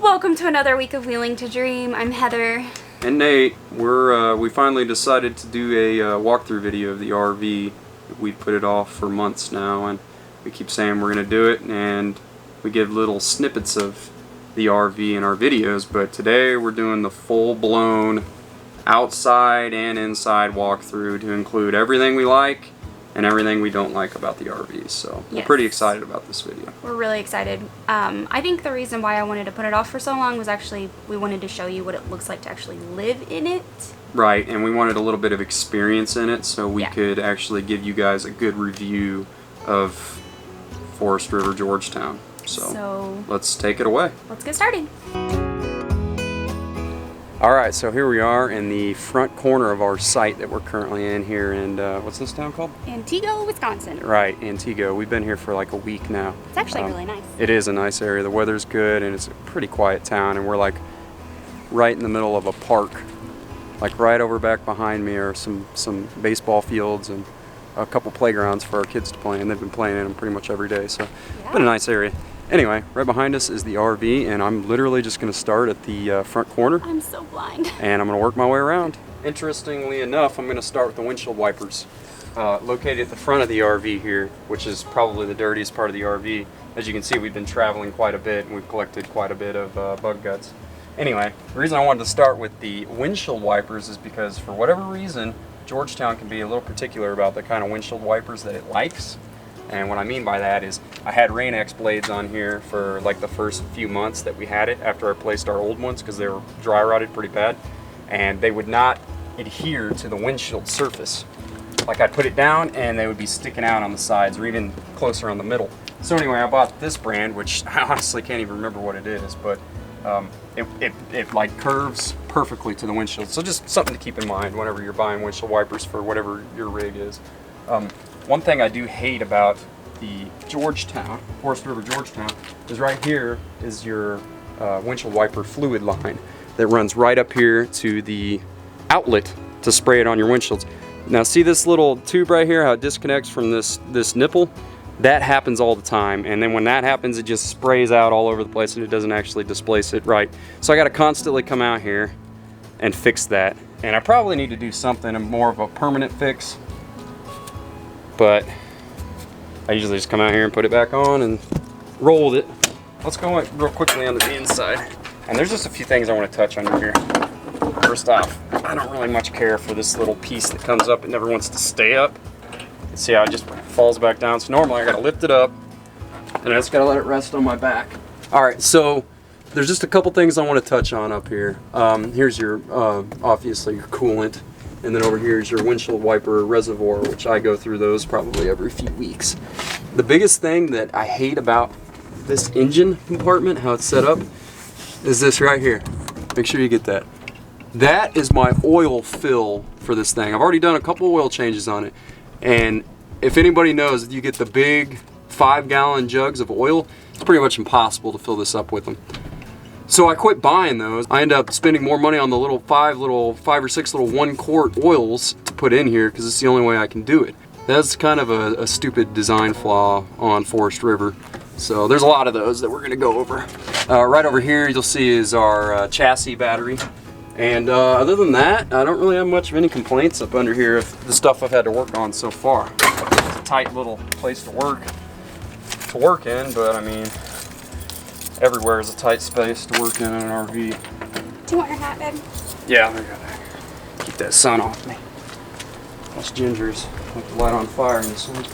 Welcome to another week of Wheeling to Dream. I'm Heather. And Nate. We finally decided to do a walkthrough video of the RV. We put it off for months now, and we keep saying we're going to do it, and we give little snippets of the RV in our videos, but today we're doing the full-blown outside and inside walkthrough to include everything we like and everything we don't like about the RVs. So we're pretty excited about this video. We're really excited. I think the reason why I wanted to put it off for so long was actually we wanted to show you what it looks like to actually live in it. Right, and we wanted a little bit of experience in it so we could actually give you guys a good review of Forest River Georgetown. So let's take it away. Let's get started. Alright, so here we are in the front corner of our site that we're currently in here in, what's this town called? Antego, Wisconsin. Right, Antego. We've been here for like a week now. It's actually really nice. It is a nice area. The weather's good and it's a pretty quiet town, and we're like right in the middle of a park. Like right over back behind me are some baseball fields and a couple playgrounds for our kids to play, and they've been playing in them pretty much every day, so it's been a nice area. Anyway, right behind us is the RV, and I'm literally just going to start at the front corner. I'm so blind. And I'm going to work my way around. Interestingly enough, I'm going to start with the windshield wipers. Located at the front of the RV here, which is probably the dirtiest part of the RV. As you can see, we've been traveling quite a bit, and we've collected quite a bit of bug guts. Anyway, the reason I wanted to start with the windshield wipers is because, for whatever reason, Georgetown can be a little particular about the kind of windshield wipers that it likes. And what I mean by that is I had Rain-X blades on here for like the first few months that we had it after I placed our old ones because they were dry rotted pretty bad, and they would not adhere to the windshield surface. Like I'd put it down and they would be sticking out on the sides or even closer on the middle. So anyway, I bought this brand, which I honestly can't even remember what it is, but it like curves perfectly to the windshield. So just something to keep in mind whenever you're buying windshield wipers for whatever your rig is. One thing I do hate about the Georgetown, Forest River Georgetown, is right here is your windshield wiper fluid line that runs right up here to the outlet to spray it on your windshields. Now see this little tube right here, how it disconnects from this nipple? That happens all the time, and then when that happens it just sprays out all over the place and it doesn't actually displace it right. So I got to constantly come out here and fix that, and I probably need to do something more of a permanent fix. But I usually just come out here and put it back on and roll with it. Let's go real quickly onto the inside. And there's just a few things I want to touch under here. First off, I don't really much care for this little piece that comes up. It never wants to stay up. You see how it just falls back down. So normally I gotta lift it up and I just gotta let it rest on my back. All right, so there's just a couple things I want to touch on up here. Here's your, obviously your coolant. And then over here is your windshield wiper reservoir, which I go through those probably every few weeks. The biggest thing that I hate about this engine compartment, how it's set up, is this right here. Make sure you get that. That is my oil fill for this thing. I've already done a couple oil changes on it. And if anybody knows, if you get the big 5-gallon jugs of oil, it's pretty much impossible to fill this up with them. So I quit buying those. I end up spending more money on the little 5 or 6 little 1-quart oils to put in here because it's the only way I can do it. That's kind of a stupid design flaw on Forest River. So there's a lot of those that we're gonna go over. Right over here you'll see is our chassis battery. And other than that, I don't really have much of any complaints up under here of the stuff I've had to work on so far. It's a tight little place to work in, but I mean, everywhere is a tight space to work in an RV. Do you want your hat, babe? Yeah, I gotta keep that sun off me. That's Ginger's. Like the light on fire in this one.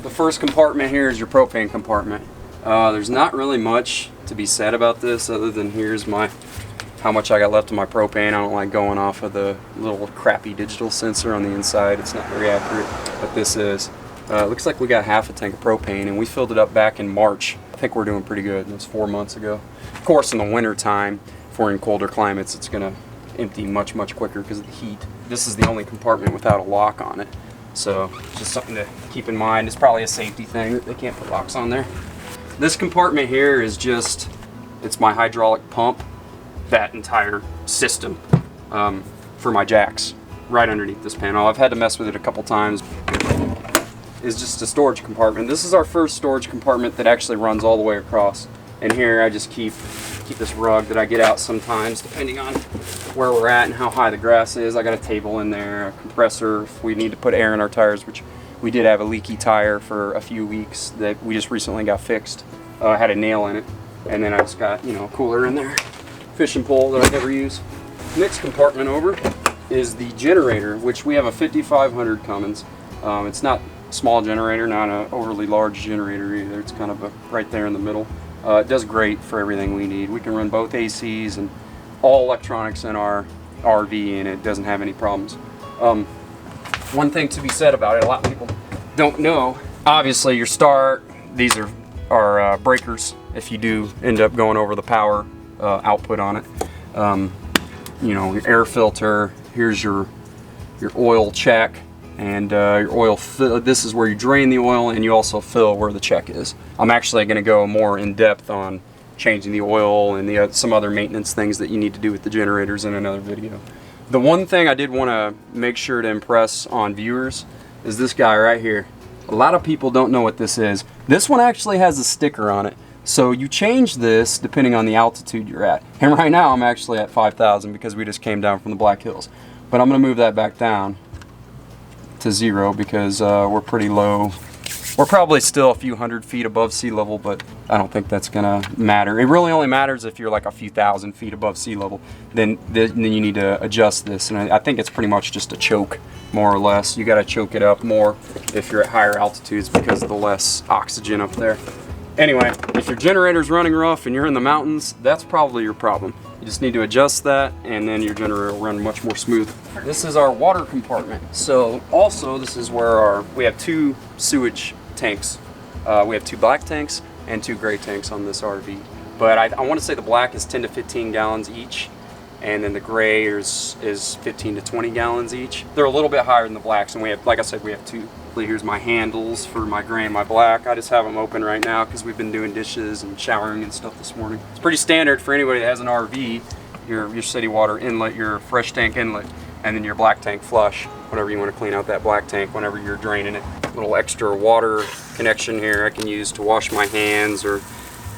The first compartment here is your propane compartment. There's not really much to be said about this other than here's how much I got left of my propane. I don't like going off of the little crappy digital sensor on the inside. It's not very accurate, but this is. Looks like we got half a tank of propane, and we filled it up back in March. I think we're doing pretty good. It was 4 months ago. Of course, in the winter time, for in colder climates, it's going to empty much quicker because of the heat. This is the only compartment without a lock on it, so just something to keep in mind. It's probably a safety thing that they can't put locks on there. This compartment here is just, it's my hydraulic pump, that entire system for my jacks right underneath this panel. I've had to mess with it a couple times. It's just a storage compartment. This is our first storage compartment that actually runs all the way across. And here I just keep this rug that I get out sometimes depending on where we're at and how high the grass is. I got a table in there, a compressor if we need to put air in our tires, which we did have a leaky tire for a few weeks that we just recently got fixed. I had a nail in it, and then I just got, you know, a cooler in there. Fishing pole that I never use. Next compartment over is the generator, which we have a 5500 Cummins. It's not a small generator, not an overly large generator either. It's kind of right there in the middle. It does great for everything we need. We can run both ACs and all electronics in our RV, and it doesn't have any problems. One thing to be said about it, a lot of people don't know, obviously your start, these are breakers if you do end up going over the power output on it. You know, your air filter, here's your oil check, and your oil fill. This is where you drain the oil, and you also fill where the check is. I'm actually going to go more in depth on changing the oil and some other maintenance things that you need to do with the generators in another video. The one thing I did want to make sure to impress on viewers is this guy right here. A lot of people don't know what this is. This one actually has a sticker on it. So you change this depending on the altitude you're at. And right now I'm actually at 5,000 because we just came down from the Black Hills. But I'm going to move that back down to 0 because we're pretty low. We're probably still a few hundred feet above sea level, but I don't think that's going to matter. It really only matters if you're like a few thousand feet above sea level. Then you need to adjust this. And I think it's pretty much just a choke, more or less. You got to choke it up more if you're at higher altitudes because of the less oxygen up there. Anyway, if your generator's running rough and you're in the mountains, that's probably your problem. You just need to adjust that, and then your generator will run much more smooth. This is our water compartment. So also, this is where we have 2 sewage tanks. We have 2 black tanks and 2 gray tanks on this RV. But I want to say the black is 10 to 15 gallons each, and then the gray is 15 to 20 gallons each. They're a little bit higher than the blacks, and we have, like I said, we have 2. Here's my handles for my gray and my black. I just have them open right now because we've been doing dishes and showering and stuff this morning. It's pretty standard for anybody that has an RV, your city water inlet, your fresh tank inlet, and then your black tank flush, whenever you want to clean out that black tank whenever you're draining it. Little extra water connection here I can use to wash my hands, or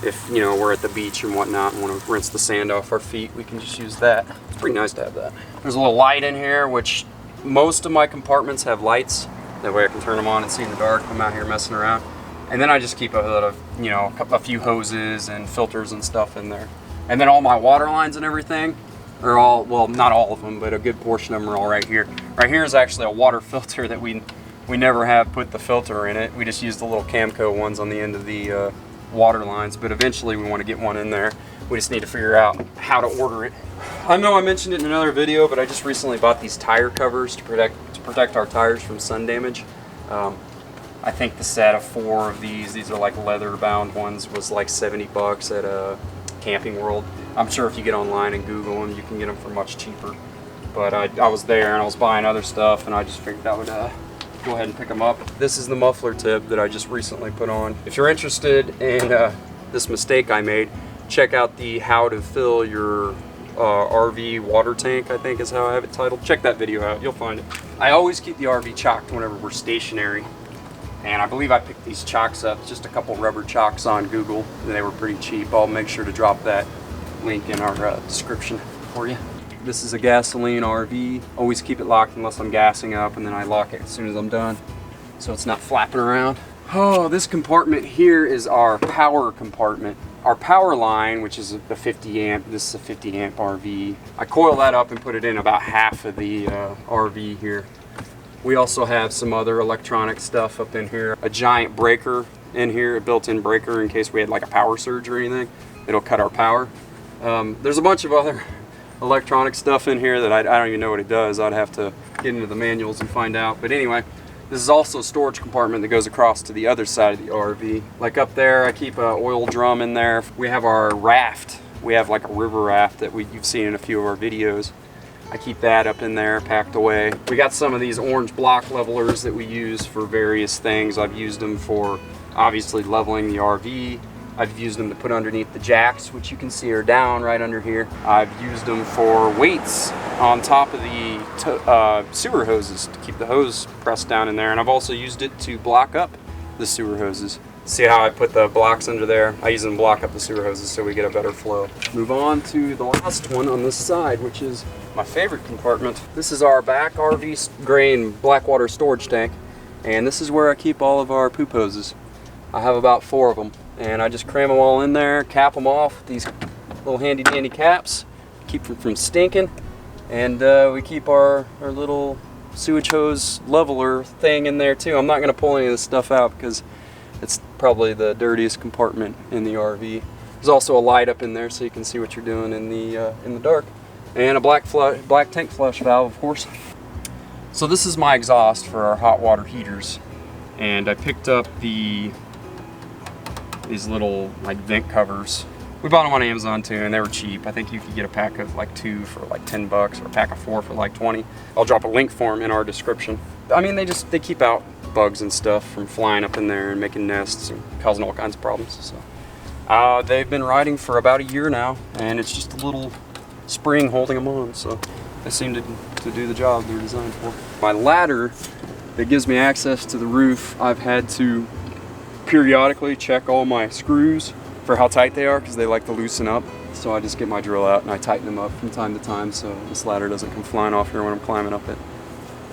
if, you know, we're at the beach and whatnot and want to rinse the sand off our feet, we can just use that. It's pretty nice to have that. There's a little light in here, which most of my compartments have lights. That way I can turn them on and see in the dark. I'm out here messing around. And then I just keep a lot of, you know, a few hoses and filters and stuff in there. And then all my water lines and everything are all, well, not all of them, but a good portion of them are all right here. Right here is actually a water filter that we never have put the filter in it. We just use the little Camco ones on the end of the water lines, but eventually we want to get one in there. We just need to figure out how to order it. I know I mentioned it in another video, but I just recently bought these tire covers to protect our tires from sun damage. I think the set of 4 of these are like leather bound ones, was like 70 bucks at a Camping World. I'm sure if you get online and Google them, you can get them for much cheaper. But I was there and I was buying other stuff, and I just figured I would go ahead and pick them up. This is the muffler tip that I just recently put on. If you're interested in this mistake I made, check out the how to fill your RV water tank, I think is how I have it titled. Check that video out, you'll find it. I always keep the RV chalked whenever we're stationary, and I believe I picked these chocks up, just a couple rubber chocks on Google, and they were pretty cheap. I'll make sure to drop that link in our description for you. This is a gasoline RV. Always keep it locked unless I'm gassing up, and then I lock it as soon as I'm done, so it's not flapping around. Oh, this compartment here is our power compartment. Our power line, which is the 50 amp, this is a 50 amp RV. I coil that up and put it in about half of the RV here. We also have some other electronic stuff up in here. A giant breaker in here, a built-in breaker in case we had like a power surge or anything. It'll cut our power. There's a bunch of other electronic stuff in here that I don't even know what it does. I'd have to get into the manuals and find out. But anyway, this is also a storage compartment that goes across to the other side of the RV. Like up there, I keep an oil drum in there. We have our raft We have like a river raft that you've seen in a few of our videos. I keep that up in there, packed away. We got some of these orange block levelers that we use for various things. I've used them for obviously leveling the RV. I've used them to put underneath the jacks, which you can see are down right under here. I've used them for weights on top of the sewer hoses to keep the hose pressed down in there. And I've also used it to block up the sewer hoses. See how I put the blocks under there? I use them to block up the sewer hoses so we get a better flow. Move on to the last one on this side, which is my favorite compartment. This is our back RV grain blackwater storage tank, and this is where I keep all of our poop hoses. I have about 4 of them, and I just cram them all in there, cap them off with these little handy dandy caps, keep them from stinking, and we keep our little sewage hose leveler thing in there too. I'm not going to pull any of this stuff out because it's probably the dirtiest compartment in the RV. There's also a light up in there so you can see what you're doing in the dark. And a black tank flush valve, of course. So this is my exhaust for our hot water heaters. And I picked up these little like vent covers. We bought them on Amazon too, and they were cheap. I think you could get a pack of like 2 for like 10 bucks, or a pack of 4 for like 20. I'll drop a link for them in our description. I mean, they keep out bugs and stuff from flying up in there and making nests and causing all kinds of problems. So they've been riding for about a year now, and it's just a little spring holding them on, so they seem to do the job they're designed for. My ladder that gives me access to the roof, I've had to periodically check all my screws for how tight they are because they like to loosen up. So I just get my drill out and I tighten them up from time to time so this ladder doesn't come flying off here when I'm climbing up it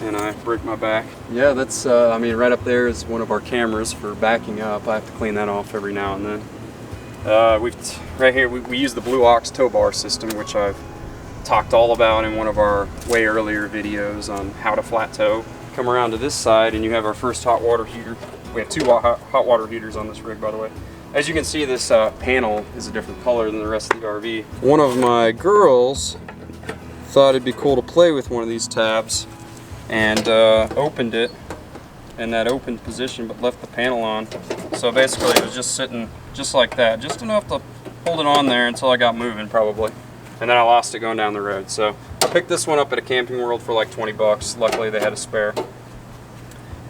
and I break my back. Yeah, that's, I mean, right up there is one of our cameras for backing up. I have to clean that off every now and then. Right here, we use the Blue Ox tow bar system, which I've talked all about in one of our way earlier videos on how to flat tow. Come around to this side and you have our first hot water heater. We have 2 hot water heaters on this rig, by the way. As you can see, this panel is a different color than the rest of the RV. One of my girls thought it'd be cool to play with one of these tabs and opened it in that open position but left the panel on. So basically it was just sitting just like that, just enough to hold it on there until I got moving probably. And then I lost it going down the road. So I picked this one up at a Camping World for like 20 bucks. Luckily they had a spare.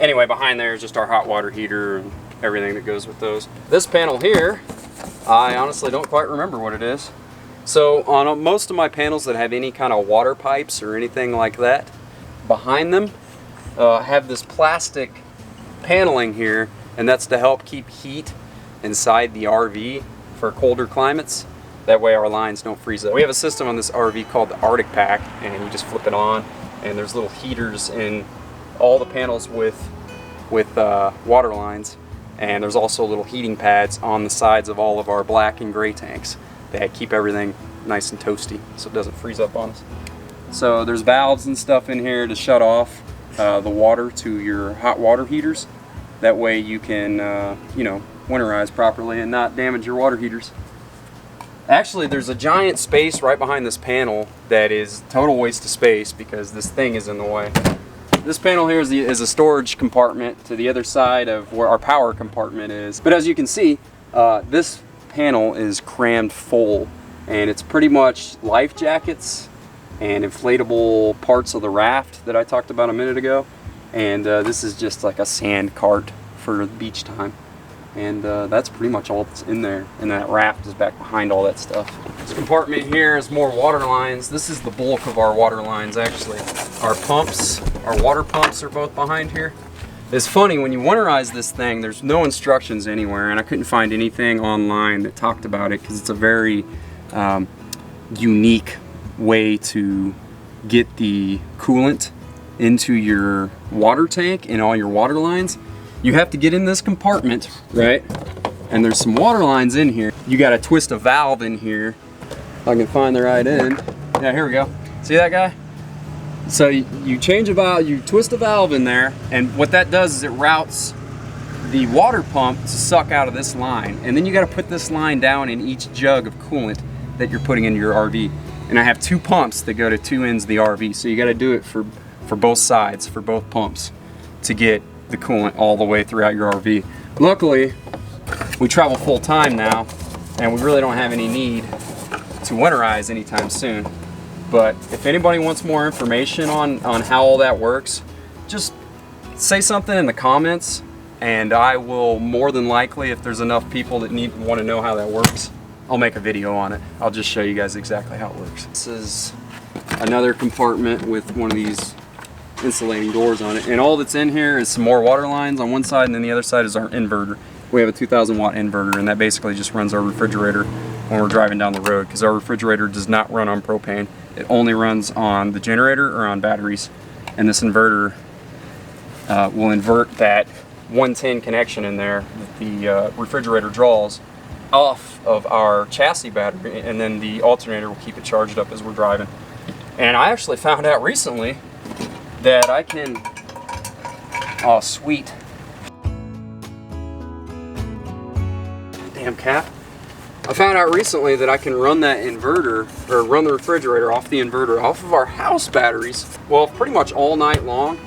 Anyway, behind there is just our hot water heater and everything that goes with those. This panel here, I honestly don't quite remember what it is. So on most of my panels that have any kind of water pipes or anything like that, behind them have this plastic paneling here, and that's to help keep heat inside the RV for colder climates. That way our lines don't freeze up. We have a system on this RV called the Arctic Pack, and you just flip it on, and there's little heaters in all the panels with water lines, and there's also little heating pads on the sides of all of our black and gray tanks that keep everything nice and toasty so it doesn't freeze up on us. So there's valves and stuff in here to shut off the water to your hot water heaters. That way you can, you know, winterize properly and not damage your water heaters. Actually, there's a giant space right behind this panel that is total waste of space because this thing is in the way. This panel here is a storage compartment to the other side of where our power compartment is. But as you can see, this panel is crammed full, and it's pretty much life jackets and inflatable parts of the raft that I talked about a minute ago. And this is just like a sand cart for beach time. And that's pretty much all that's in there. And that raft is back behind all that stuff. This compartment here is more water lines. This is the bulk of our water lines, actually. Our pumps, our water pumps are both behind here. It's funny, when you winterize this thing, there's no instructions anywhere, and I couldn't find anything online that talked about it because it's a very unique way to get the coolant into your water tank and all your water lines. You have to get in this compartment, right? And there's some water lines in here. You got to twist a valve in here. If I can find the right end. Yeah, here we go. See that guy? So you change a valve, you twist a valve in there, and what that does is it routes the water pump to suck out of this line. And then you got to put this line down in each jug of coolant that you're putting into your RV. And I have 2 pumps that go to 2 ends of the RV. So you got to do it for both sides, for both pumps, to get the coolant all the way throughout your RV. Luckily, we travel full time now, and we really don't have any need to winterize anytime soon. But if anybody wants more information on how all that works, just say something in the comments, and I will more than likely, if there's enough people that want to know how that works, I'll make a video on it. I'll just show you guys exactly how it works. This is another compartment with one of these insulating doors on it, and all that's in here is some more water lines on one side, and then the other side is our inverter. We have a 2,000 watt inverter, and that basically just runs our refrigerator when we're driving down the road, because our refrigerator does not run on propane. It only runs on the generator or on batteries, and this inverter will invert that 110 connection in there that the refrigerator draws off of our chassis battery, and then the alternator will keep it charged up as we're driving. And I actually found out recently that I can, oh sweet, damn cap. I found out recently that I can run that inverter, or run the refrigerator off the inverter off of our house batteries, well, pretty much all night long,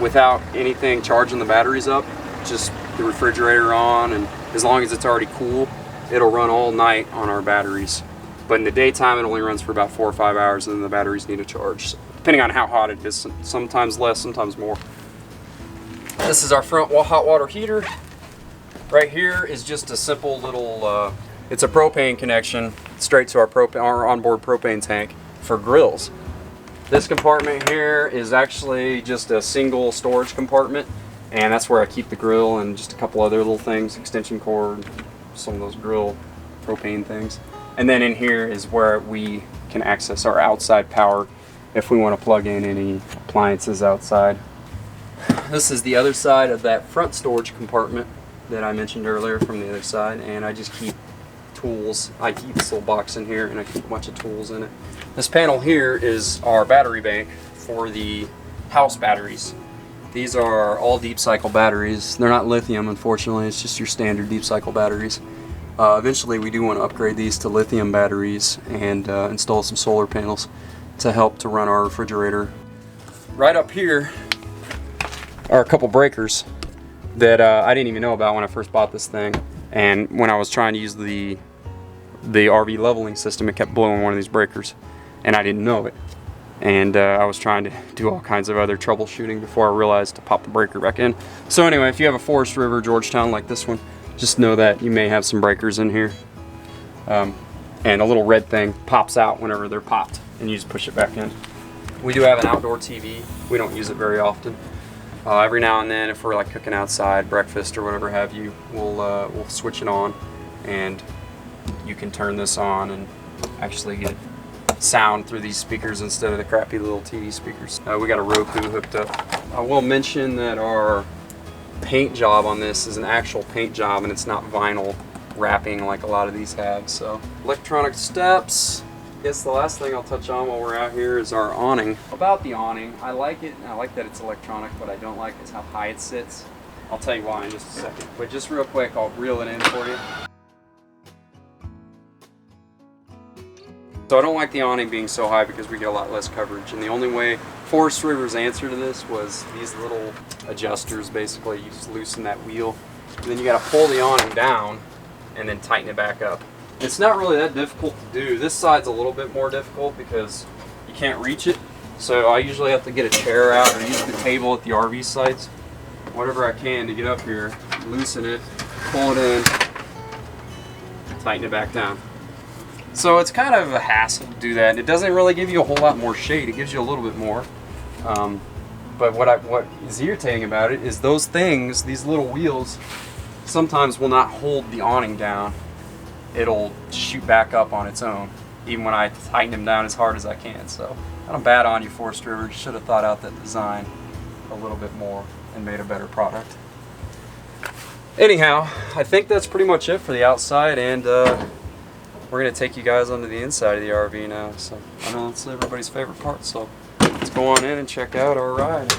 without anything charging the batteries up, just the refrigerator on, and as long as it's already cool, it'll run all night on our batteries. But in the daytime, it only runs for about 4 or 5 hours, and then the batteries need a charge. So, depending on how hot it is, sometimes less, sometimes more. This is our front hot water heater. Right here is just a simple little, it's a propane connection straight to our onboard propane tank for grills. This compartment here is actually just a single storage compartment, and that's where I keep the grill and just a couple other little things, extension cord, some of those grill propane things. And then in here is where we can access our outside power if we want to plug in any appliances outside. This is the other side of that front storage compartment that I mentioned earlier from the other side, and I just keep tools. I keep this little box in here, and I keep a bunch of tools in it. This panel here is our battery bank for the house batteries. These are all deep cycle batteries. They're not lithium, unfortunately. It's just your standard deep cycle batteries. Eventually we do want to upgrade these to lithium batteries and install some solar panels to help to run our refrigerator. Right up here are a couple breakers that I didn't even know about when I first bought this thing, and when I was trying to use the RV leveling system, it kept blowing one of these breakers, and I didn't know it. And I was trying to do all kinds of other troubleshooting before I realized to pop the breaker back in. So anyway, if you have a Forest River Georgetown like this one, just know that you may have some breakers in here. And a little red thing pops out whenever they're popped, and you just push it back in. We do have an outdoor TV. We don't use it very often. Every now and then, if we're like cooking outside, breakfast or whatever have you, we'll switch it on, and you can turn this on and actually get sound through these speakers instead of the crappy little TV speakers. We got a Roku hooked up. I will mention that our paint job on this is an actual paint job, and it's not vinyl wrapping like a lot of these have. So electronic steps. I guess the last thing I'll touch on while we're out here is our awning. About the awning, I like it, and I like that it's electronic. What I don't like is how high it sits. I'll tell you why in just a second. But just real quick, I'll reel it in for you. So I don't like the awning being so high because we get a lot less coverage, and the only way Forest River's answer to this was these little adjusters. Basically, you just loosen that wheel, and then you got to pull the awning down and then tighten it back up. It's not really that difficult to do. This side's a little bit more difficult because you can't reach it, so I usually have to get a chair out or use the table at the RV sites, whatever I can to get up here, loosen it, pull it in, tighten it back down. So it's kind of a hassle to do that. It doesn't really give you a whole lot more shade. It gives you a little bit more. But what is irritating about it is those things, these little wheels, sometimes will not hold the awning down. It'll shoot back up on its own, even when I tighten them down as hard as I can. So I don't bad on you, Forest River. You should have thought out that design a little bit more and made a better product. Anyhow, I think that's pretty much it for the outside, and we're going to take you guys onto the inside of the RV now. So I know it's everybody's favorite part, so let's go on in and check out our ride.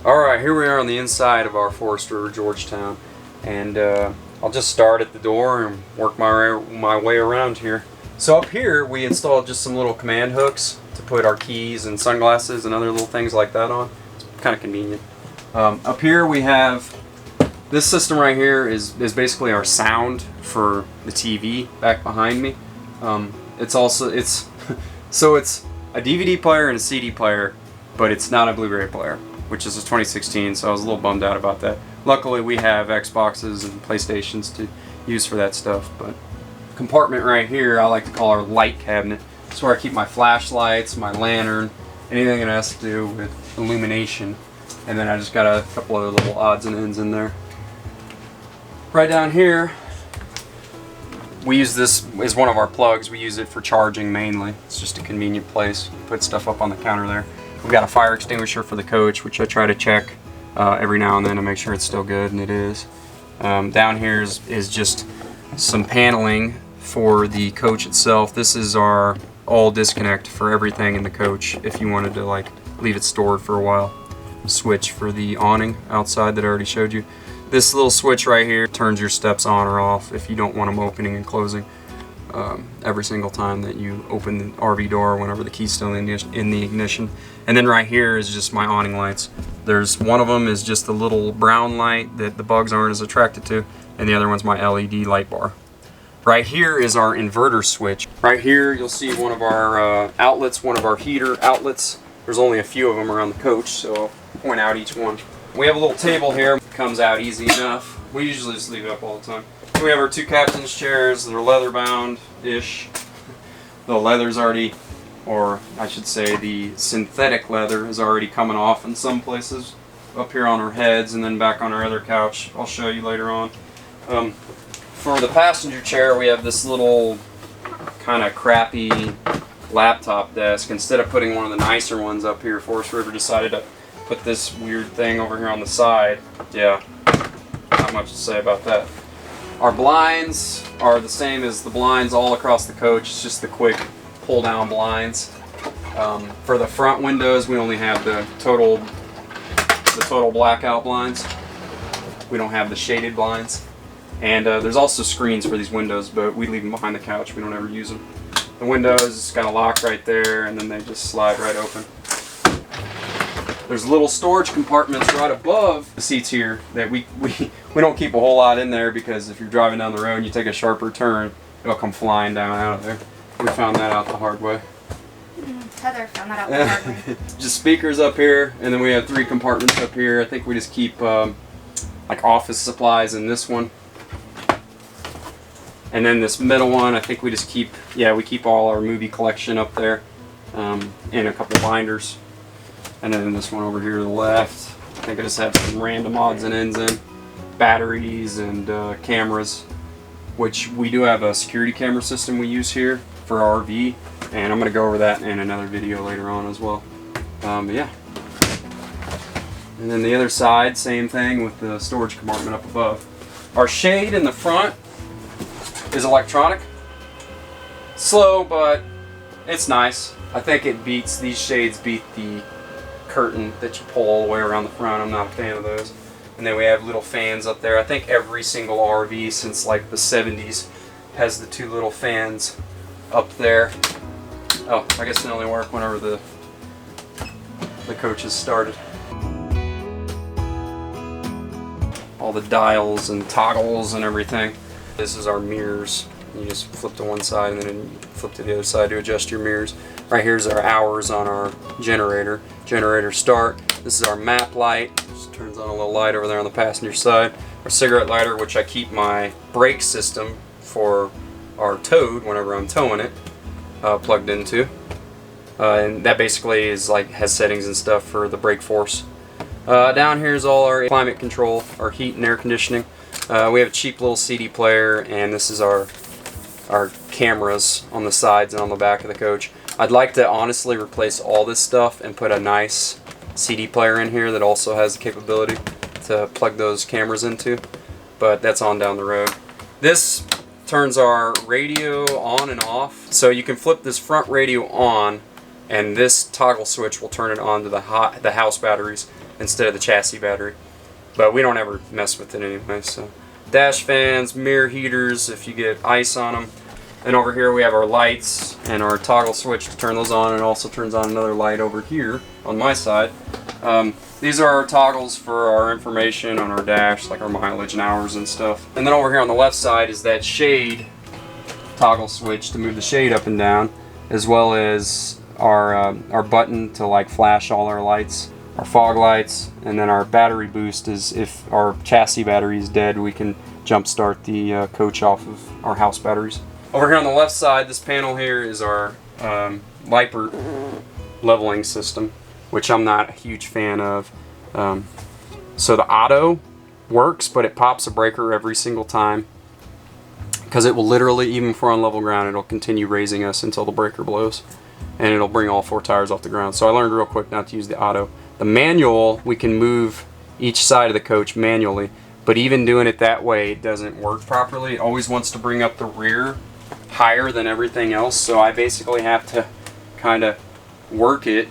Alright, here we are on the inside of our Forest River Georgetown, and I'll just start at the door and work my way around here. So up here we installed just some little command hooks to put our keys and sunglasses and other little things like that on. It's kind of convenient. Up here we have This system right here is basically our sound for the TV back behind me. It's so it's a DVD player and a CD player, but it's not a Blu-ray player, which is a 2016, so I was a little bummed out about that. Luckily we have Xboxes and PlayStations to use for that stuff. But compartment right here I like to call our light cabinet. It's where I keep my flashlights, my lantern, anything that has to do with illumination. And then I just got a couple of little odds and ends in there. Right down here, we use this as one of our plugs. We use it for charging mainly. It's just a convenient place. Put stuff up on the counter there. We've got a fire extinguisher for the coach, which I try to check every now and then to make sure it's still good, and it is. Down here is just some paneling for the coach itself. This is our all disconnect for everything in the coach if you wanted to like leave it stored for a while. Switch for the awning outside that I already showed you. This little switch right here turns your steps on or off if you don't want them opening and closing every single time that you open the RV door whenever the key's still in the ignition. And then right here is just my awning lights. There's one of them is just a little brown light that the bugs aren't as attracted to, and the other one's my LED light bar. Right here is our inverter switch. Right here you'll see one of our outlets, one of our heater outlets. There's only a few of them around the coach, so I'll point out each one. We have a little table here. Comes out easy enough. We usually just leave it up all the time. We have our two captain's chairs. They're leather bound-ish. The leather's already, or I should say the synthetic leather is already coming off in some places. Up here on our heads and then back on our other couch. I'll show you later on. For the passenger chair, we have this little kind of crappy laptop desk. Instead of putting one of the nicer ones up here, Forest River decided to put this weird thing over here on the side. Yeah, not much to say about that. Our blinds are the same as the blinds all across the coach. It's just the quick pull down blinds. For the front windows, we only have the total blackout blinds. We don't have the shaded blinds. And there's also screens for these windows, but we leave them behind the couch. We don't ever use them. The windows got a lock right there, and then they just slide right open. There's little storage compartments right above the seats here that we don't keep a whole lot in there, because if you're driving down the road and you take a sharper turn, it'll come flying down out of there. We found that out the hard way. Heather found that out the hard way. Just speakers up here, and then we have 3 compartments up here. I think we just keep like office supplies in this one. And then this middle one, I think we just keep, we keep all our movie collection up there, and a couple binders. And then this one over here to the left, I think I just have some random odds and ends in. Batteries and cameras, which we do have a security camera system we use here for our RV, and I'm going to go over that in another video later on as well. But yeah. And then the other side, same thing with the storage compartment up above. Our shade in the front is electronic. Slow, but it's nice. I think these shades beat the curtain that you pull all the way around the front. I'm not a fan of those. And then we have little fans up there. I think every single RV since like the 70s has the 2 little fans up there. Oh, I guess they only work whenever the coach is started. All the dials and toggles and everything. This is our mirrors. You just flip to one side and then you flip to the other side to adjust your mirrors. Right here's our hours on our generator. Generator start. This is our map light. Just turns on a little light over there on the passenger side. Our cigarette lighter, which I keep my brake system for our Toad whenever I'm towing it plugged into. And that basically is like has settings and stuff for the brake force. Down here is all our climate control, our heat and air conditioning. We have a cheap little CD player, and this is our cameras on the sides and on the back of the coach. I'd like to honestly replace all this stuff and put a nice CD player in here that also has the capability to plug those cameras into, but that's on down the road. This turns our radio on and off, so you can flip this front radio on, and this toggle switch will turn it on to the house batteries instead of the chassis battery. But we don't ever mess with it anyway. So dash fans, mirror heaters if you get ice on them. And over here we have our lights and our toggle switch to turn those on, and it also turns on another light over here on my side. These are our toggles for our information on our dash, like our mileage and hours and stuff. And then over here on the left side is that shade toggle switch to move the shade up and down, as well as our button to like flash all our lights, our fog lights, and then our battery boost is if our chassis battery is dead, we can jump start the coach off of our house batteries. Over here on the left side, this panel here is our Viper leveling system, which I'm not a huge fan of. So the auto works, but it pops a breaker every single time, because it will literally, even if we're on level ground, it'll continue raising us until the breaker blows, and it'll bring all 4 tires off the ground. So I learned real quick not to use the auto. The manual, we can move each side of the coach manually, but even doing it that way, it doesn't work properly. It always wants to bring up the rear higher than everything else, so I basically have to kind of work it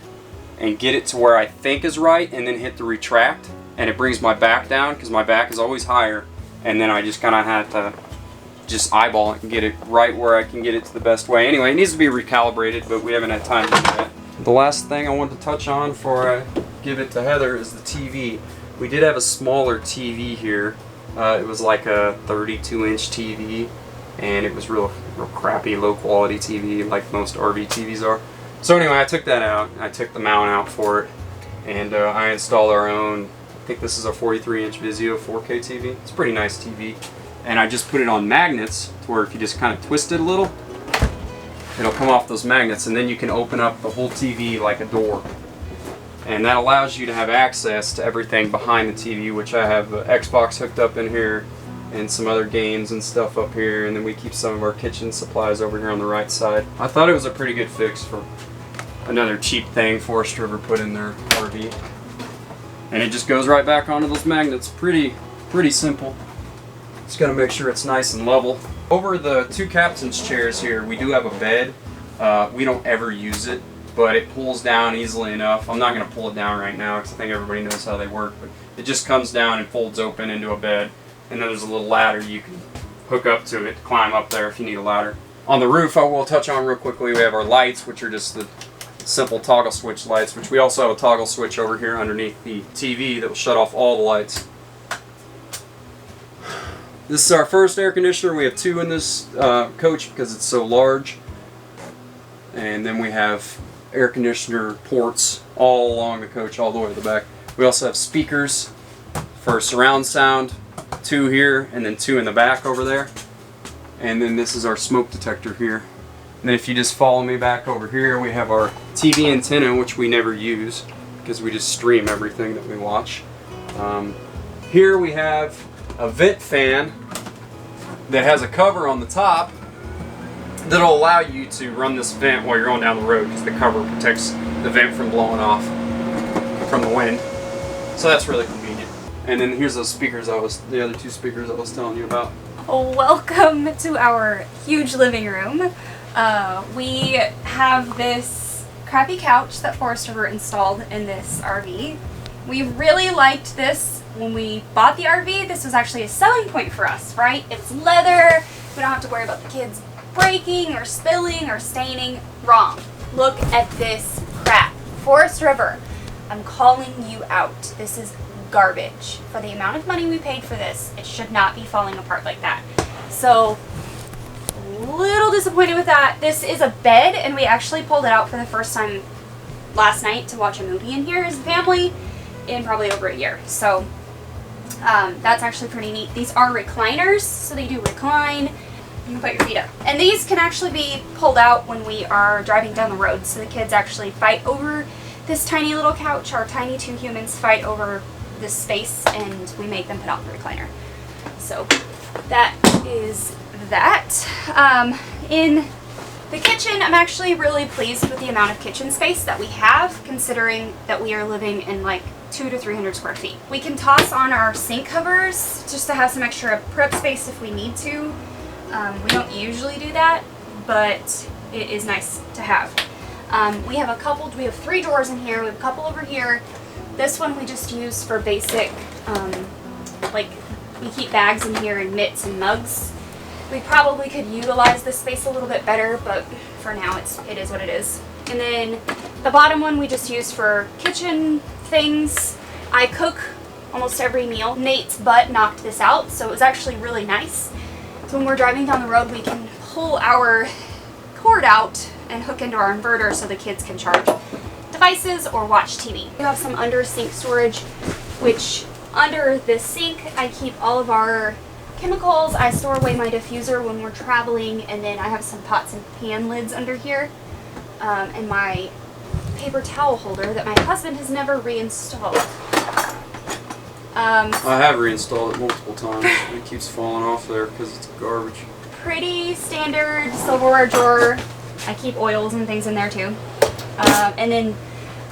and get it to where I think is right, and then hit the retract, and it brings my back down, because my back is always higher, and then I just kind of have to just eyeball it and get it right where I can get it to the best way. Anyway, it needs to be recalibrated, but we haven't had time to do that. The last thing I want to touch on before I give it to Heather is the TV. We did have a smaller TV here. It was like a 32-inch TV, and it was real crappy, low quality TV like most RV TVs are. So anyway, I took that out. I took the mount out for it, and I installed our own, I think this is a 43-inch Vizio 4K TV. It's a pretty nice TV. And I just put it on magnets to where if you just kind of twist it a little, it'll come off those magnets, and then you can open up the whole TV like a door. And that allows you to have access to everything behind the TV, which I have the Xbox hooked up in here and some other games and stuff up here, and then we keep some of our kitchen supplies over here on the right side. I thought it was a pretty good fix for another cheap thing Forest River put in their RV. And it just goes right back onto those magnets. Pretty simple. Just gotta make sure it's nice and level. Over the 2 captain's chairs here, we do have a bed. We don't ever use it, but it pulls down easily enough. I'm not gonna pull it down right now because I think everybody knows how they work, but it just comes down and folds open into a bed. And then there's a little ladder you can hook up to it to climb up there if you need a ladder. On the roof, I will touch on real quickly, we have our lights, which are just the simple toggle switch lights, which we also have a toggle switch over here underneath the TV that will shut off all the lights. This is our first air conditioner. We have 2 in this coach because it's so large. And then we have air conditioner ports all along the coach, all the way to the back. We also have speakers for surround sound, 2 here, and then 2 in the back over there. And then this is our smoke detector here. And then if you just follow me back over here, we have our TV antenna, which we never use because we just stream everything that we watch. Here we have a vent fan that has a cover on the top that'll allow you to run this vent while you're going down the road, because the cover protects the vent from blowing off from the wind. So that's really convenient. And then here's those speakers the other 2 speakers I was telling you about. Welcome to our huge living room. We have this crappy couch that Forest River installed in this RV. We really liked this when we bought the RV. This was actually a selling point for us, right? It's leather. We don't have to worry about the kids breaking or spilling or staining. Wrong. Look at this crap. Forest River, I'm calling you out. This is garbage. For the amount of money we paid for this, it should not be falling apart like that. So, a little disappointed with that. This is a bed, and we actually pulled it out for the first time last night to watch a movie in here as a family in probably over a year. So, that's actually pretty neat. These are recliners, so they do recline. You can put your feet up. And these can actually be pulled out when we are driving down the road, so the kids actually fight over this tiny little couch. Our tiny 2 humans fight over this space, and we make them put out the recliner. So that is that. In the kitchen, I'm actually really pleased with the amount of kitchen space that we have, considering that we are living in like 200 to 300 square feet. We can toss on our sink covers just to have some extra prep space if we need to. We don't usually do that, but it is nice to have. We have 3 drawers in here. We have a couple over here. This one we just use for basic, like we keep bags in here and mitts and mugs. We probably could utilize this space a little bit better, but for now it is what it is. And then the bottom one we just use for kitchen things. I cook almost every meal. Nate's butt knocked this out, so it was actually really nice. So when we're driving down the road, we can pull our cord out and hook into our inverter so the kids can charge devices or watch TV. We have some under sink storage, which under the sink I keep all of our chemicals. I store away my diffuser when we're traveling, and then I have some pots and pan lids under here, and my paper towel holder that my husband has never reinstalled. I have reinstalled it multiple times. It keeps falling off there because it's garbage. Pretty standard silverware drawer. I keep oils and things in there too. And then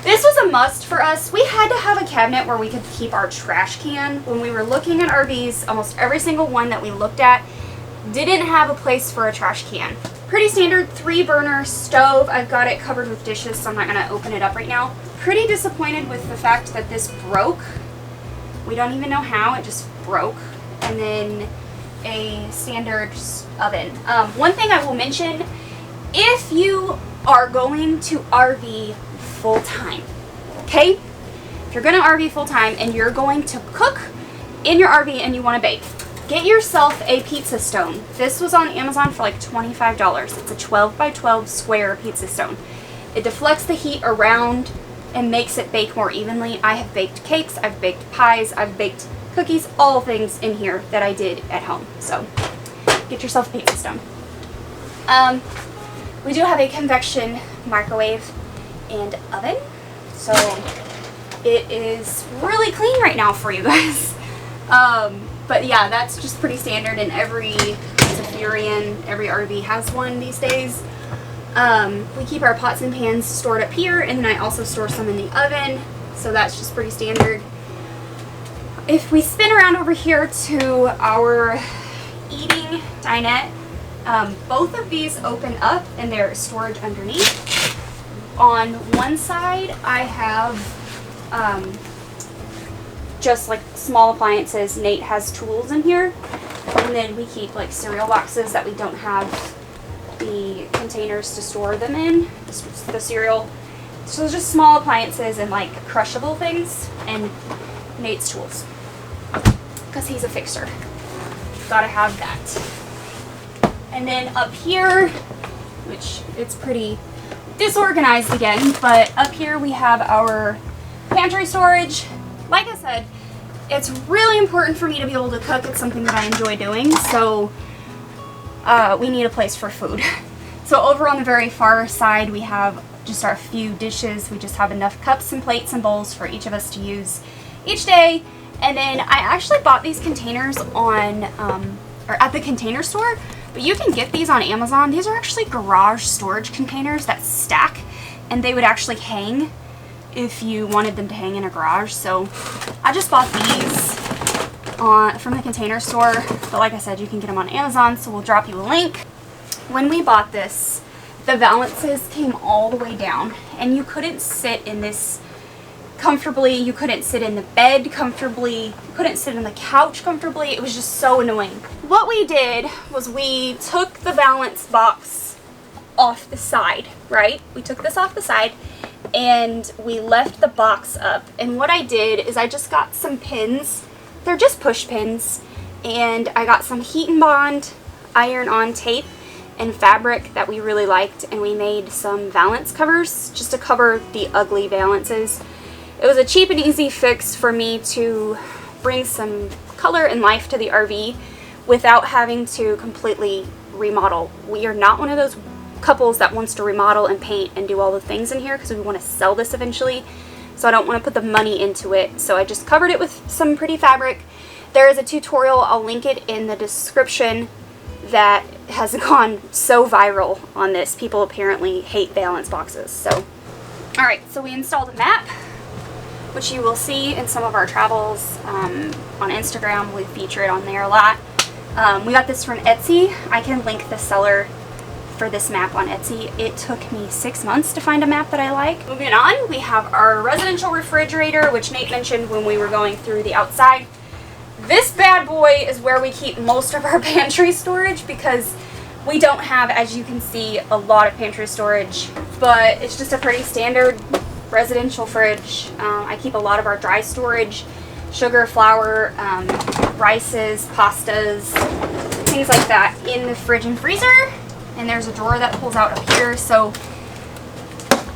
this was a must for us. We had to have a cabinet where we could keep our trash can. When we were looking at RVs, almost every single one that we looked at didn't have a place for a trash can. Pretty standard 3-burner stove. I've got it covered with dishes, so I'm not gonna open it up right now. Pretty disappointed with the fact that this broke. We don't even know how, it just broke. And then a standard oven. One thing I will mention, if you are going to RV full-time, okay? If you're gonna RV full-time and you're going to cook in your RV and you wanna bake, get yourself a pizza stone. This was on Amazon for like $25. It's a 12 by 12 square pizza stone. It deflects the heat around and makes it bake more evenly. I have baked cakes, I've baked pies, I've baked cookies, all things in here that I did at home. So get yourself a pizza stone. We do have a convection microwave and oven. So it is really clean right now for you guys. But yeah, that's just pretty standard, and every Zephyrian, every RV has one these days. We keep our pots and pans stored up here, and then I also store some in the oven, so that's just pretty standard. If we spin around over here to our eating dinette, both of these open up and there's storage underneath. On one side I have just like small appliances. Nate has tools in here, and then we keep like cereal boxes that we don't have the containers to store them in, the cereal. So just small appliances and like crushable things, and Nate's tools, because he's a fixer. Gotta have that. And then up here, which it's pretty disorganized again, but up here we have our pantry storage. Like I said, it's really important for me to be able to cook. It's something that I enjoy doing, so we need a place for food. So over on the very far side, we have just our few dishes. We just have enough cups and plates and bowls for each of us to use each day. And then I actually bought these containers on, or at the Container Store, but you can get these on Amazon. These are actually garage storage containers that stack, and they would actually hang if you wanted them to hang in a garage. So I just bought these from the Container Store, but like I said, you can get them on Amazon, so we'll drop you a link. When we bought this, the valances came all the way down, and you couldn't sit in this comfortably. You couldn't sit in the bed comfortably. You couldn't sit on the couch comfortably. It was just so annoying. What we did was we took the valance box off the side, right? We took this off the side and we left the box up. And what I did is I just got some pins. They're just push pins. And I got some heat and bond iron-on tape and fabric that we really liked, and we made some valance covers just to cover the ugly valances. It was a cheap and easy fix for me to bring some color and life to the RV without having to completely remodel. We are not one of those couples that wants to remodel and paint and do all the things in here, because we want to sell this eventually, so I don't want to put the money into it. So I just covered it with some pretty fabric. There is a tutorial, I'll link it in the description, that has gone so viral on this. People apparently hate valance boxes. So, alright, so we installed a map, which you will see in some of our travels on Instagram. We feature it on there a lot. We got this from Etsy. I can link the seller for this map on Etsy. It took me 6 months to find a map that I like. Moving on, we have our residential refrigerator, which Nate mentioned when we were going through the outside. This bad boy is where we keep most of our pantry storage, because we don't have, as you can see, a lot of pantry storage, but it's just a pretty standard residential fridge. I keep a lot of our dry storage, sugar, flour, rices, pastas, things like that in the fridge and freezer. And there's a drawer that pulls out up here. So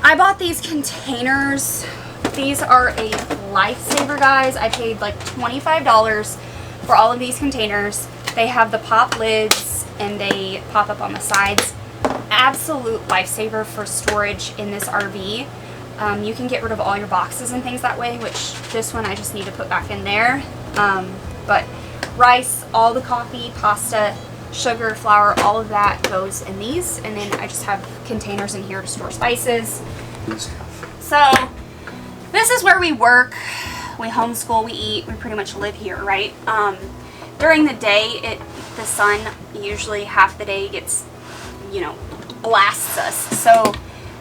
I bought these containers. These are a lifesaver, guys. I paid like $25 for all of these containers. They have the pop lids and they pop up on the sides. Absolute lifesaver for storage in this RV. You can get rid of all your boxes and things that way, which this one I just need to put back in there. But rice, all the coffee, pasta, sugar, flour, all of that goes in these. And then I just have containers in here to store spices. So this is where we work, we homeschool, we eat, we pretty much live here, right? During the day, the sun usually half the day gets, you know, blasts us. So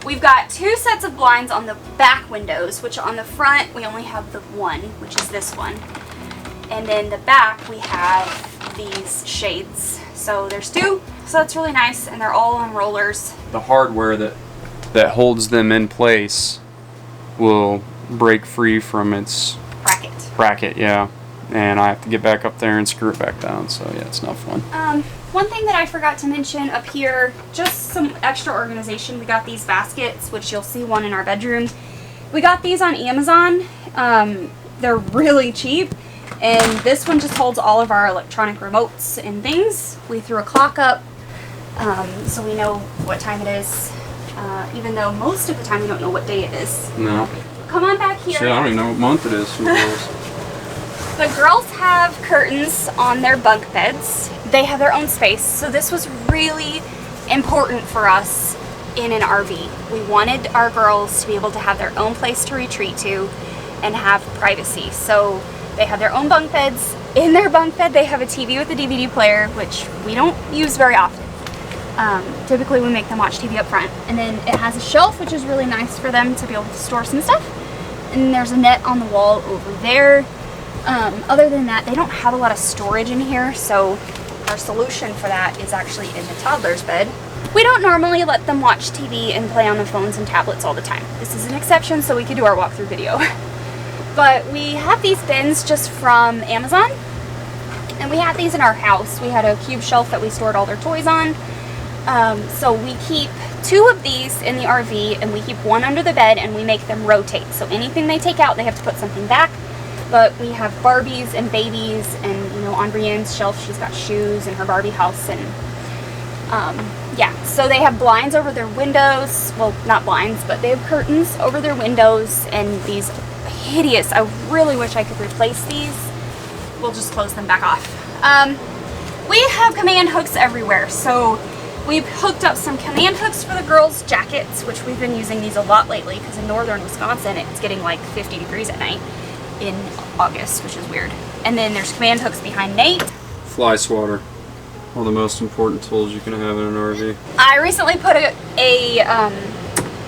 we've got 2 sets of blinds on the back windows, which on the front we only have the one, which is this one. And then the back we have these shades. So there's 2, so that's really nice, and they're all on rollers. The hardware that holds them in place will break free from its bracket, yeah. And I have to get back up there and screw it back down, so yeah, it's not fun. One thing that I forgot to mention up here, just some extra organization. We got these baskets, which you'll see one in our bedroom. We got these on Amazon. They're really cheap. And this one just holds all of our electronic remotes and things. We threw a clock up so we know what time it is, even though most of the time we don't know what day it is. No. Come on back here. Shit, I don't even know what month it is. The girls have curtains on their bunk beds. They have their own space, so this was really important for us in an RV. We wanted our girls to be able to have their own place to retreat to and have privacy. So they have their own bunk beds. In their bunk bed, they have a TV with a DVD player, which we don't use very often. Typically, we make them watch TV up front. And then it has a shelf, which is really nice for them to be able to store some stuff. And there's a net on the wall over there. Other than that, they don't have a lot of storage in here, so our solution for that is actually in the toddler's bed. We don't normally let them watch TV and play on the phones and tablets all the time. This is an exception, so we could do our walkthrough video. But we have these bins just from Amazon, and we had these in our house. We had a cube shelf that we stored all their toys on. So we keep 2 of these in the RV, and we keep 1 under the bed, and we make them rotate. So anything they take out, they have to put something back. But we have Barbies and babies, and you know, on Brienne's shelf, she's got shoes in her Barbie house, and yeah. So they have blinds over their windows. Well, not blinds, but they have curtains over their windows, and these hideous. I really wish I could replace these. We'll just close them back off. We have command hooks everywhere, so we've hooked up some command hooks for the girls' jackets, which we've been using these a lot lately because in northern Wisconsin it's getting like 50 degrees at night in August, which is weird. And then there's command hooks behind Nate. Fly swatter. One of the most important tools you can have in an RV. I recently put a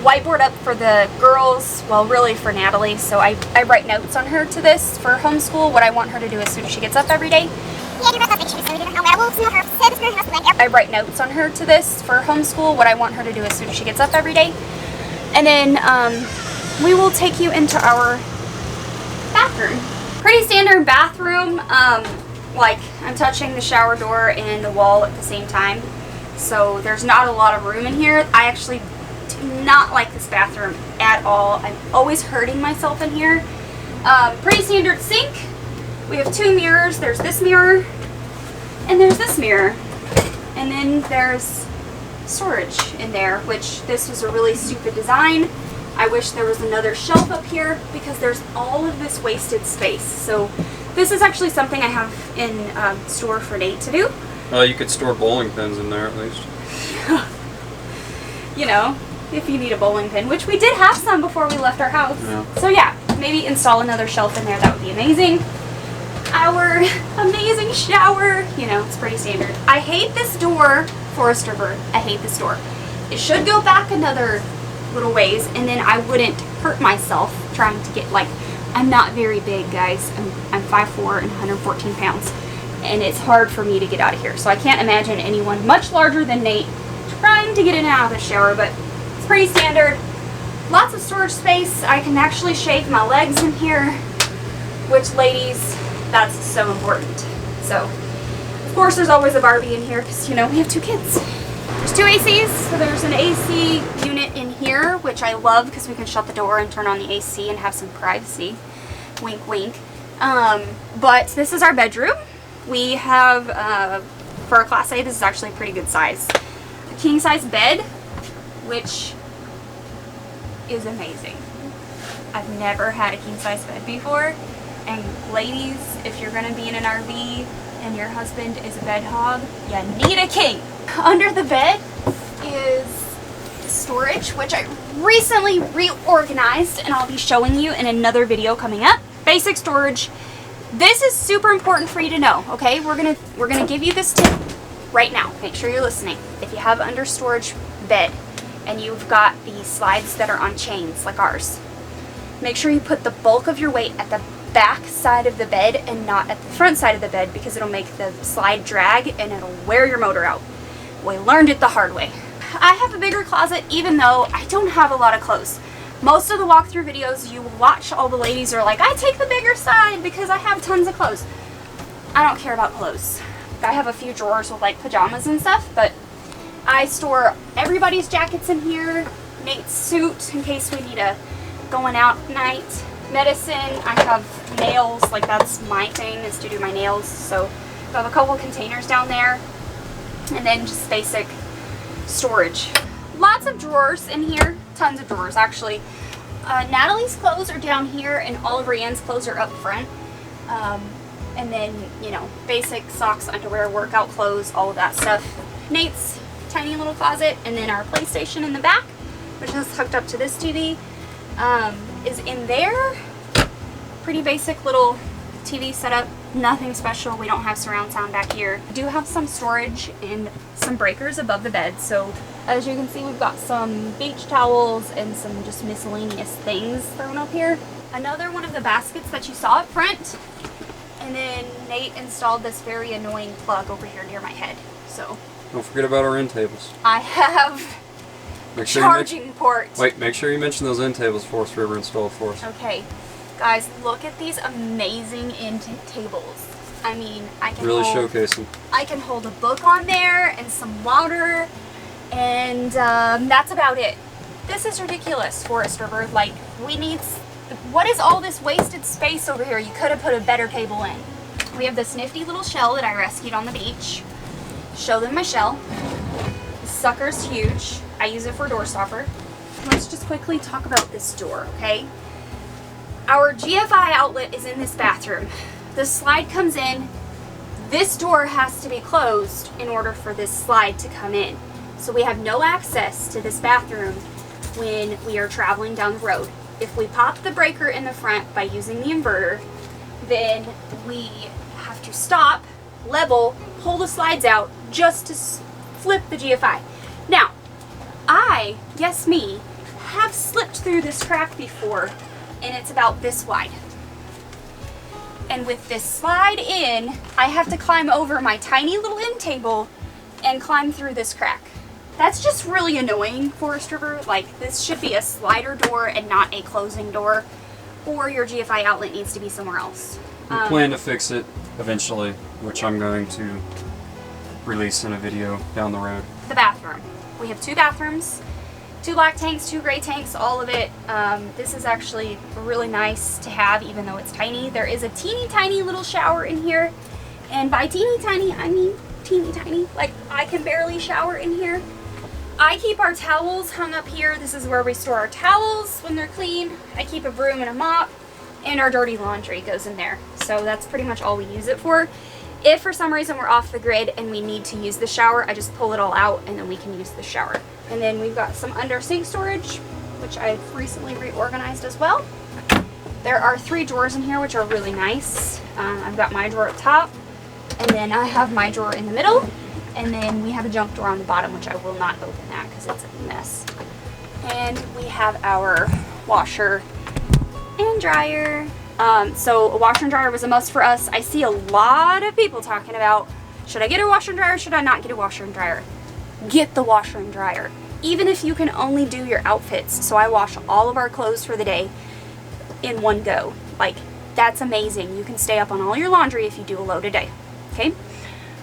whiteboard up for the girls, well really for Natalie, so I write notes on her to this for homeschool, what I want her to do as soon as she gets up every day. I write notes on her to this for homeschool, what I want her to do as soon as she gets up every day. And then we will take you into our bathroom. Pretty standard bathroom, like I'm touching the shower door and the wall at the same time. So there's not a lot of room in here. I actually do not like this bathroom at all. I'm always hurting myself in here. Pretty standard sink. We have 2 mirrors. There's this mirror and there's this mirror. And then there's storage in there, which this was a really stupid design. I wish there was another shelf up here because there's all of this wasted space. So this is actually something I have in store for Nate to do. Well, you could store bowling pins in there at least. You know, if you need a bowling pin, which we did have some before we left our house. Yeah. So yeah, maybe install another shelf in there. That would be amazing. Our amazing shower, you know, it's pretty standard. I hate this door, Forest River. I hate this door. It should go back another little ways, and then I wouldn't hurt myself trying to get, like, I'm not very big, guys. I'm 5'4" and 114 pounds, and it's hard for me to get out of here. So I can't imagine anyone much larger than Nate trying to get in and out of the shower, but it's pretty standard. Lots of storage space. I can actually shave my legs in here, which, ladies, that's so important. So, of course, there's always a Barbie in here because, you know, we have 2 kids. There's 2 ACs, so there's an AC unit in here, which I love because we can shut the door and turn on the AC and have some privacy. Wink, wink. But this is our bedroom. We have, for a Class A, this is actually a pretty good size. A king-size bed, which is amazing. I've never had a king-size bed before. And ladies, if you're gonna be in an RV and your husband is a bed hog, you need a king. Under the bed is storage, which I recently reorganized, and I'll be showing you in another video coming up. Basic storage. This is super important for you to know, okay? We're gonna give you this tip right now. Make sure you're listening. If you have under storage bed and you've got the slides that are on chains like ours, make sure you put the bulk of your weight at the back side of the bed and not at the front side of the bed, because it'll make the slide drag and it'll wear your motor out. We learned it the hard way. I have a bigger closet even though I don't have a lot of clothes. Most of the walkthrough videos you watch, all the ladies are like, I take the bigger side because I have tons of clothes. I don't care about clothes. I have a few drawers with like pajamas and stuff, but I store everybody's jackets in here, Nate's suit in case we need a going out night, medicine. I have nails, like that's my thing, is to do my nails. So I have a couple containers down there, and then just basic storage. Lots of drawers in here, tons of drawers actually. Natalie's clothes are down here and all of Rianne's clothes are up front. And then, you know, basic socks, underwear, workout clothes, all of that stuff. Nate's tiny little closet, and then our PlayStation in the back, which is hooked up to this TV, is in there. Pretty basic little TV setup, nothing special. We don't have surround sound back here. We do have some storage and some breakers above the bed, so as you can see, we've got some beach towels and some just miscellaneous things thrown up here. Another one of the baskets that you saw up front, and then Nate installed this very annoying plug over here near my head. So don't forget about our end tables. I have charging port. Wait, make sure you mention those end tables Forest River installed for us. Okay, guys, look at these amazing end tables. I mean, I can really showcase them. I can hold a book on there and some water, and that's about it. This is ridiculous, Forest River. Like, we need. What is all this wasted space over here? You could have put a better table in. We have this nifty little shell that I rescued on the beach. Show them my shell. This sucker's huge. I use it for a door stopper. Let's just quickly talk about this door, okay? Our GFI outlet is in this bathroom. The slide comes in. This door has to be closed in order for this slide to come in. So we have no access to this bathroom when we are traveling down the road. If we pop the breaker in the front by using the inverter, then we have to stop, level, pull the slides out just to flip the GFI. Now, I, yes me, have slipped through this crack before, and it's about this wide. And with this slide in, I have to climb over my tiny little end table and climb through this crack. That's just really annoying, Forest River. Like, this should be a slider door and not a closing door, or your GFI outlet needs to be somewhere else. We plan to fix it eventually, which I'm going to release in a video down the road. The bathroom. We have 2 bathrooms, 2 black tanks, 2 gray tanks, all of it. This is actually really nice to have, even though it's tiny. There is a teeny tiny little shower in here, and by teeny tiny, I mean teeny tiny. Like, I can barely shower in here. I keep our towels hung up here. This is where we store our towels when they're clean. I keep a broom and a mop, and our dirty laundry goes in there. So that's pretty much all we use it for. If for some reason we're off the grid and we need to use the shower, I just pull it all out and then we can use the shower. And then we've got some under sink storage, which I've recently reorganized as well. There are 3 drawers in here, which are really nice. I've got my drawer up top, and then I have my drawer in the middle. And then we have a junk drawer on the bottom, which I will not open that because it's a mess. And we have our washer and dryer. So a washer and dryer was a must for us. I see a lot of people talking about, should I get a washer and dryer or should I not get a washer and dryer? Get the washer and dryer. even if you can only do your outfits. So I wash all of our clothes for the day in one go. Like, that's amazing. You can stay up on all your laundry if you do a load a day. Okay?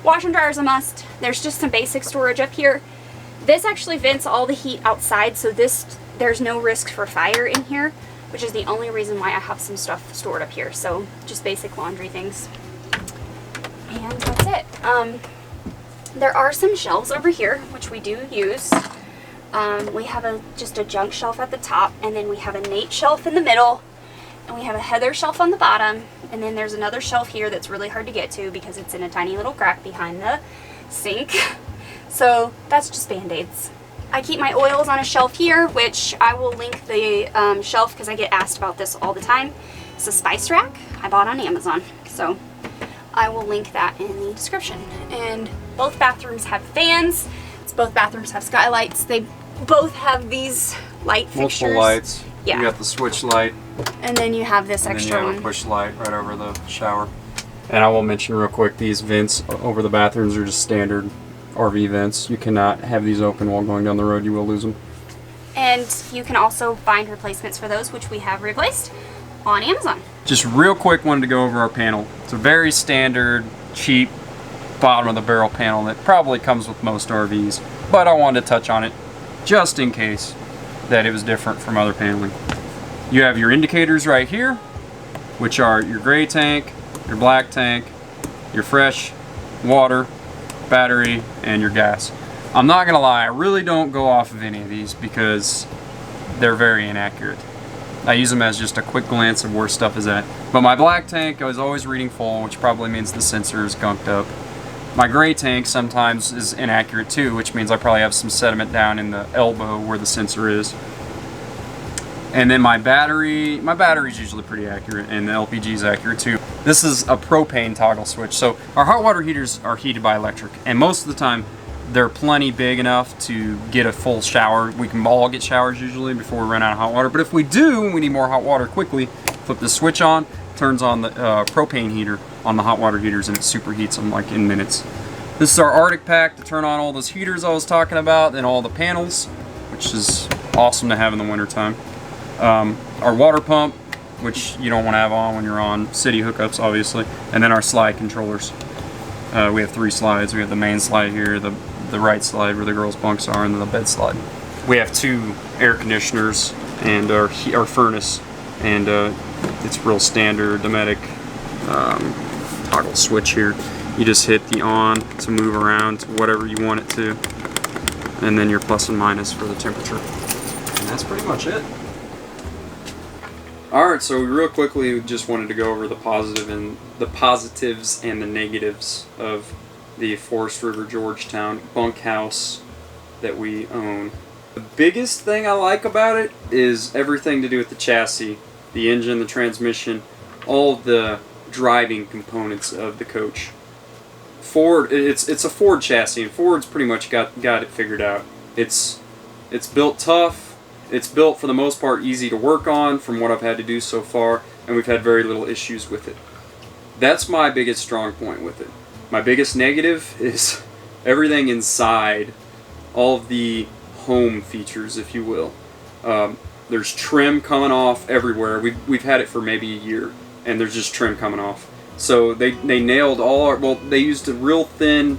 Wash and dryer is a must. There's just some basic storage up here. This actually vents all the heat outside, so there's no risk for fire in here, which is the only reason why I have some stuff stored up here. So just basic laundry things. And that's it. There are some shelves over here, which we do use. We have just a junk shelf at the top, and then we have a Nate shelf in the middle, and we have a Heather shelf on the bottom, and then there's another shelf here that's really hard to get to because it's in a tiny little crack behind the sink. So that's just Band-Aids. I keep my oils on a shelf here, which I will link the shelf because I get asked about this all the time. It's a spice rack I bought on Amazon, so I will link that in the description. And both bathrooms have fans. Both bathrooms have skylights. They both have these light fixtures. Multiple lights. Yeah. You got the switch light. And then you have this and extra then you have one. a push light right over the shower. And I will mention real quick, these vents over the bathrooms are just standard RV vents. You cannot have these open while going down the road. You will lose them. And you can also find replacements for those, which we have replaced on Amazon. Just real quick, wanted to go over our panel. It's a very standard, cheap, bottom of the barrel panel that probably comes with most RVs, but I wanted to touch on it just in case that it was different from other paneling. You have your indicators right here, which are your gray tank, your black tank, your fresh water, battery, and your gas. I'm not gonna lie, I really don't go off of any of these because they're very inaccurate. I use them as just a quick glance of where stuff is at. But my black tank, I was always reading full, which probably means the sensor is gunked up. My gray tank sometimes is inaccurate too, which means I probably have some sediment down in the elbow where the sensor is. And then my battery's usually pretty accurate, and the LPG is accurate too. This is a propane toggle switch. So our hot water heaters are heated by electric, and most of the time they're plenty big enough to get a full shower. We can all get showers usually before we run out of hot water, but if we do, we need more hot water quickly, flip the switch on, turns on the propane heater on the hot water heaters, and it superheats them like in minutes. This is our Arctic pack to turn on all those heaters I was talking about and all the panels, which is awesome to have in the wintertime. Our water pump, which you don't want to have on when you're on city hookups, obviously, and then our slide controllers. We have 3 slides. We have the main slide here, the right slide where the girls' bunks are, and then the bed slide. We have 2 air conditioners and our furnace, and it's real standard Dometic toggle switch here. You just hit the on to move around to whatever you want it to, and then your plus and minus for the temperature. And that's pretty much it. Alright, so real quickly just wanted to go over the positives and the negatives of the Forest River Georgetown bunkhouse that we own. The biggest thing I like about it is everything to do with the chassis, the engine, the transmission, all the driving components of the coach. Ford, it's a Ford chassis, and Ford's pretty much got it figured out. It's built tough. It's built for the most part easy to work on from what I've had to do so far, and we've had very little issues with it. That's my biggest strong point with it. My biggest negative is everything inside, all of the home features, if you will. There's trim coming off everywhere. We've had it for maybe a year, and there's just trim coming off. So they nailed all our, well, they used a real thin